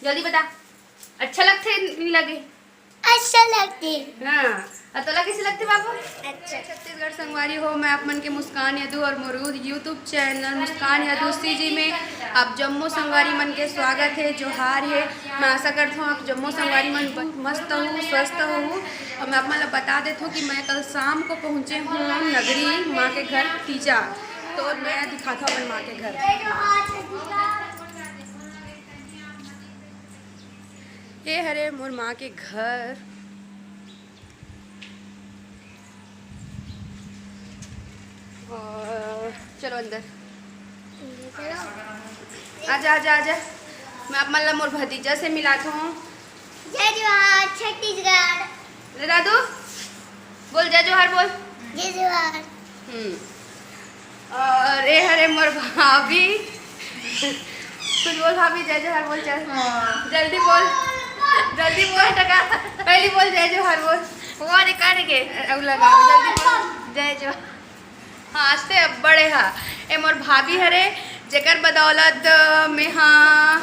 जल्दी बता। अच्छा लगते नहीं लगे? अच्छा लगती। हाँ, अतोला कैसे लगते बाबू? अच्छा। छत्तीसगढ़ संगवारी हो, मैं आप मन के मुस्कान यदू और मोरू यूट्यूब चैनल मुस्कान यदू जी में आप जम्मू संगवारी मन के स्वागत है, जोहार है। मैं आशा करता हूँ आप जम्मू संगवारी मन मस्त हो, स्वस्थ हो। और मैं आप मन बता देता हूँ कि मैं कल शाम को पहुँचे हूँ नगरी माँ के घर तीजा, तो मैं दिखाता हूँ अपन माँ के घर। ये हरे मोर माँ के घर। और चलो अंदर आजा आजा आजा। मैं अब मतलब मोर भतीजा से मिलाता हूँ। जय जोहार छत्तीसगढ़। दादू बोल जय जोहार बोल। जय जोहार। और ये हरे मोर भाभी। कुछ बोल भाभी, जय जोहार बोल। चल जल्दी बोल, जल्दी बोल टका। पहली बोल जय जोहार बोल। वो निकाल के अब लगा जल्दी बोल जय जोहार। हाँ आज से अब बड़े हा ए मोर भाभी हरे, जेकर बदौलत में हाँ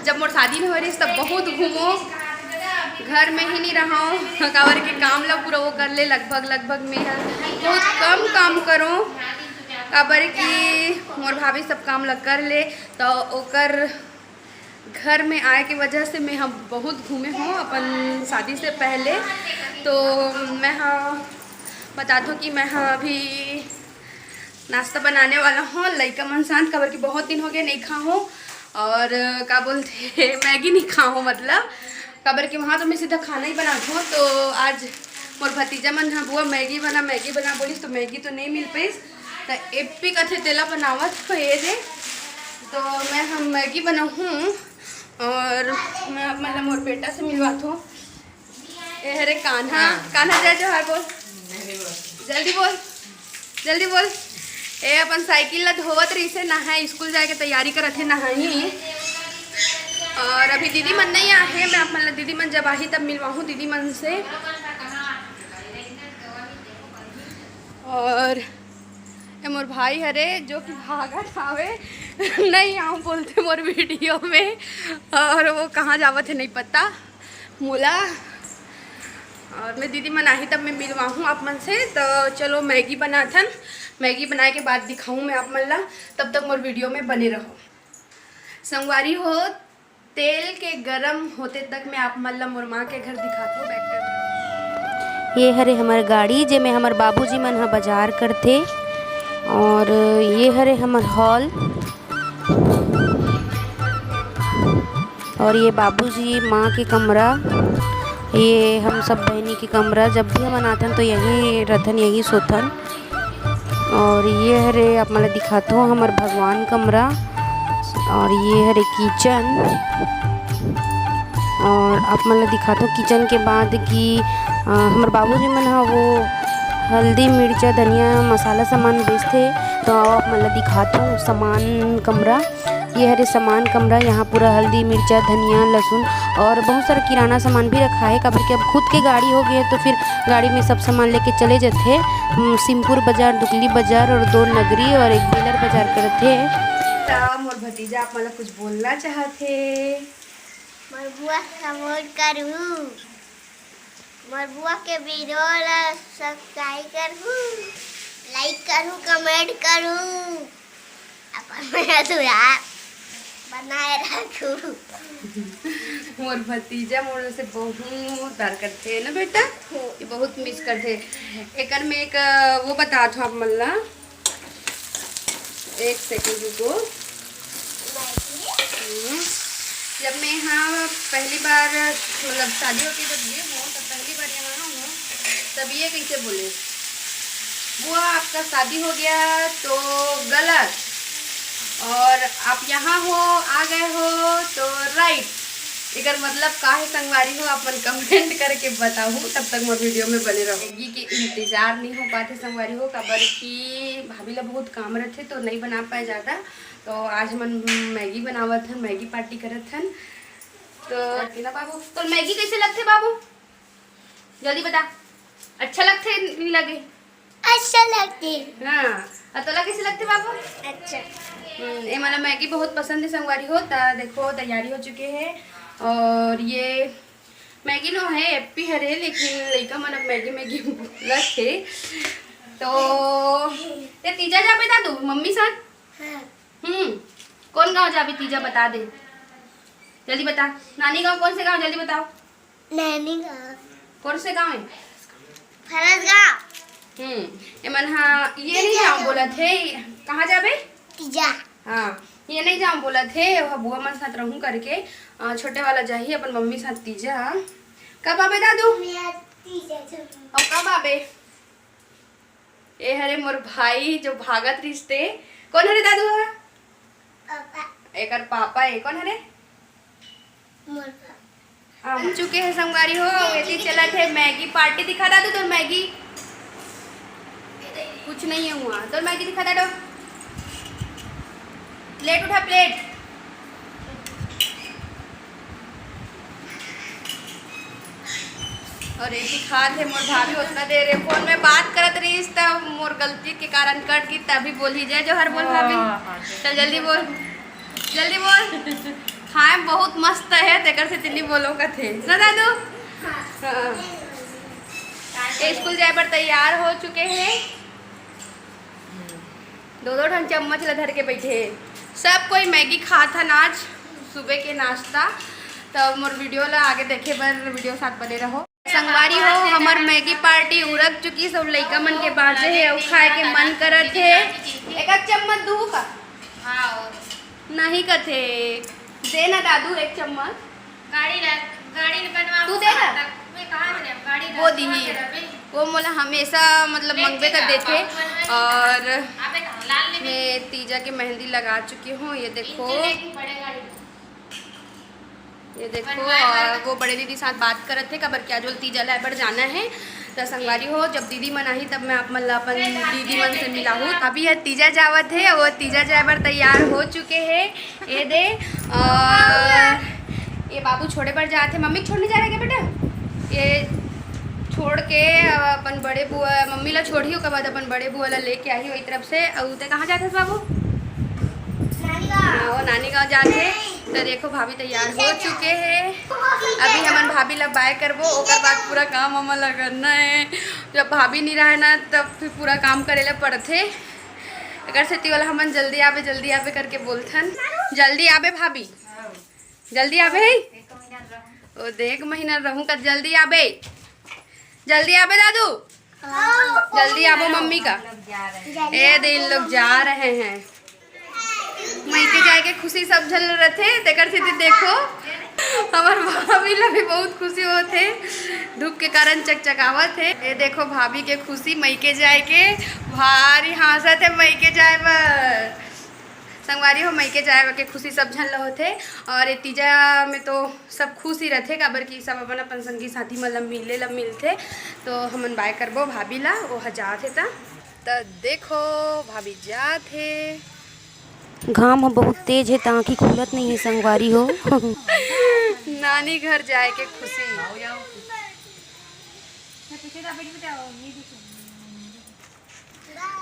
जब मोर शादी में हो रही तब बहुत घूमो, घर में ही नहीं रहा कावर के काम ला पूरा वो कर ले। लगभग में बहुत कम काम करो काबर की मोर भाभी सब काम ला कर ले, तो ओकर घर में आए की वजह से मैं हम बहुत घूमे हूँ अपन शादी से पहले। तो मैं हाँ बता दूँ कि मैं हाँ अभी नाश्ता बनाने वाला हूँ। लइका मन शांत काबर की बहुत दिन हो गए नहीं खा हूँ। और क्या बोलते मैगी नहीं खा हूँ, मतलब काबर की वहाँ तो मैं सीधा खाना ही बनाती हूँ। तो आज मोर भतीजा मन हाँ बुआ मैगी बना बोली, तो मैगी तो नहीं मिल पाई, तो एपी कथे तेला बनावत तो ये दे, तो मैं हम मैगी बनाऊँ। और मैं मतलब मोर बेटा से मिलवाता हूँ। ये हरे कान्हा, कान्हा जय जोहार बोल। जल्दी बोल जल्दी बोल। ए अपन साइकिल ला धोवत रही से नहा स्कूल जाए के तैयारी करत है नहाई। और अभी दीदी मन नहीं आहे, मैं अपन दीदी मन जब आई तब मिलवाऊँ दीदी मन से। और मोर भाई हरे जो कि भागत आवे नहीं आऊँ बोलते मोर वीडियो में, और वो कहाँ जावत है नहीं पता मोला। और मैं दीदी मन आई तब मैं मिलवाऊँ आप मन से। तो चलो मैगी बनाथन, मैगी बनाए के बाद दिखाऊँ मैं आप मन ला, तब तक मोर वीडियो में बने रहो। संगवारी हो तेल के गरम होते तक मैं आप मन ला मोर माँ के घर दिखाता हूँ। बैठ ये हरे हमार गाड़ी जे में हमार बाबूजी मन हा बाजार करथे। और ये हरे हमार हॉल, और ये बाबूजी माँ के कमरा, ये हम सब बहनी की कमरा। जब भी हम आथन तो यहीं रहथन, यहीं सोथन। और ये हरे आप मला दिखाता हूँ हमार भगवान कमरा। और ये हरे किचन, और आप मला दिखाता हूँ किचन के बाद कि हमार बाबूजी मन हा वो हल्दी मिर्चा धनिया मसाला सामान बेचते। तो आप मला दिखाता हूँ सामान कमरा। ये हरे सामान कमरा, यहाँ पूरा हल्दी मिर्चा धनिया लहसुन और बहुत सारा किराना सामान भी रखा है। काबर कि अब खुद के गाड़ी हो गई है तो फिर गाड़ी में सब सामान लेके चले जाते। सिमपुर बाजार, दुगली बाजार और 2 नगरी और 1 बेलर बाजार करते। मोर भतीजा आप मला कुछ बोलना चाहते? मोर बुआ सपोर्ट करू, मोर बुआ के वीडियो ला सब्सक्राइब करू, लाइक करू, कमेंट करू, अपन मेरा सुधार बनाए रखू। मोर भतीजा मोर से बहुत प्यार करते है ना बेटा, ये बहुत मिस करते। एक में एक वो बता दो आप मल्ला, एक सेकंड रुको। जब मैं यहाँ पहली बार मतलब शादी होती जब ये हूँ तब पहली बार यहाँ हूँ, तब ये कैसे बोले बुआ आपका शादी हो गया तो गलत, और आप यहाँ हो आ गए हो तो राइट। एकर मतलब का है संगवारी हो अपन कमेंट करके बताओ। तब तक मोर वीडियो में बने रहो। मैगी के इंतजार नहीं हो पाते संगवारी हो, काबर की भाभी ला बहुत काम रहते तो नहीं बना पाए ज़्यादा। तो आज मन मैगी बनावत हन, मैगी पार्टी करत हन। तो ना बाबू तो मैगी कैसे लगते बाबू? जल्दी बता। अच्छा लगते नहीं लगे? अच्छा लगती। हाँ तोला कैसे लगते बाबू? अच्छा। ये मतलब मैगी बहुत पसंद है संगवारी हो। देखो तैयारी हो चुके हैं और ये मैगी नो है एप्पी हरे लेकिन लड़का मन मैगी मैगी बोलत है। तो ये तीजा जा बता दो मम्मी साथ। हाँ। कौन गांव जाबे तीजा बता दे जल्दी बता। नानी गांव कौन से गांव जल्दी बताओ। नैनी गाँव। कौन से गांव है? फरस गाँव। ये मन हाँ ये नहीं जाऊँ बोला थे। कहाँ जाबे? तीजा। हाँ ये नहीं जाऊँ बोला थे वह बुआ मन साथ रहूँ करके छोटे वाला जाही अपन मम्मी साथ तीजा। कब आबे दादू? और कब आबे? ए हरे मोर भाई जो भागत रिश्ते। कौन हरे दादू है? एकर पापा है। कौन हरे? हम चुके हैं संगवारी हो। ऐसी चला थे मैगी पार्टी दिखा दादू तो मैगी कुछ नहीं है हुआ तो मैगी दिखा दो। प्लेट उठा प्लेट। और ऐसी खात है मोर भाभी उतना देर है फोन में बात करत रही तब मोर गलती के कारण कट गई तभी बोल ही जाए जो हर बोल भाभी। चल जल्दी बोल जल्दी बोल। खाए बहुत मस्त है तेकर से तिल्ली बोलो का थे ना दादू। हाँ स्कूल जाए पर तैयार हो चुके हैं। दो ठन चम्मच ला धर के बैठे सब कोई मैगी खा था आज सुबह के नाश्ता। तब मोर वीडियो ला आगे देखे बर वीडियो साथ बने रहो। संगवारी हो हमार मैगी पार्टी उड़क चुकी सब लइका मन के बाजे है और खाए के मन करत है। एक चम्मच दू का नहीं कथे देना दादू एक चम्मच। गाड़ी बनवा तू दे ना मैं कहां बने गाड़ी वो दीही वो मोला हमेशा मतलब मंगबे कर देते। और मैं तीजा के मेहंदी लगा चुकी हूँ। ये देखो ये देखो और वो बड़े दीदी साथ बात करत थे कबर क्या जो तीजा लाइबर जाना है तो संगवारी हो जब दीदी मन आई तब मैं आप मन अपन दीदी मन से मिला हूँ। अभी यह तीजा जावत है वो तीजा जावर तैयार हो चुके हैं। ये दे और ये बाबू छोड़े पर जाते मम्मी छोड़ने जा रहे क्या बेटा? ये छोड़ के अपन बड़े बुआ मम्मी ला छोड़ी के बाद अपन बड़े बुआ ला लेके आई वही तरफ से। और उते कहाँ जाते बाबू? वो नानी गाँव जाते। तो देखो भाभी तैयार हो चुके हैं। अभी हमन भाभी ला बाय करबो ओकर बाद पूरा काम हमन ला करना है। जब भाभी नहीं रहे ना तब फिर पूरा काम करे ला पड़थे। अगर से वाला हमन जल्दी आवे करके बोलथन। जल्दी आवे भाभी जल्दी आवे ओ देख महीना रहूं का जल्दी आवे दादू जल्दी आवो मम्मी का। ए दिन लोग जा रहे हैं मैके जाए के खुशी सब झल रहे थे तेकर से देखो हमार भाभी ला भी बहुत खुशी होते धूप के कारण चकचकावत है। ये देखो भाभी के खुशी मैके जाए के भारी हंसत है मैके जाए पर संगवारी हो मैके जाए के खुशी सब झन होते। और ये तीजा में तो सब खुश ही रहते काबर की सब अपन अपन संगी साथी मतलब मिलते। तो हमन बाय करबो भाभी ला वो जात है तो देखो भाभी जात है। घाम बहुत तेज है ताकि खुलत नहीं है संगवारी हो। नानी घर जाए के खुशी।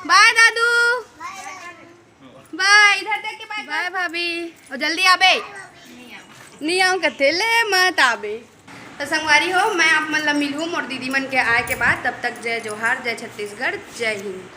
बाय दादू बाय इधर देख के बाय भाभी और जल्दी आबे नहीं आऊँ कथे ले मत आबे। तो संगवारी हो मैं आप मन ला मिलूँ और दीदी मन के आए के बाद तब तक जय जोहार जय छत्तीसगढ़ जय हिंद।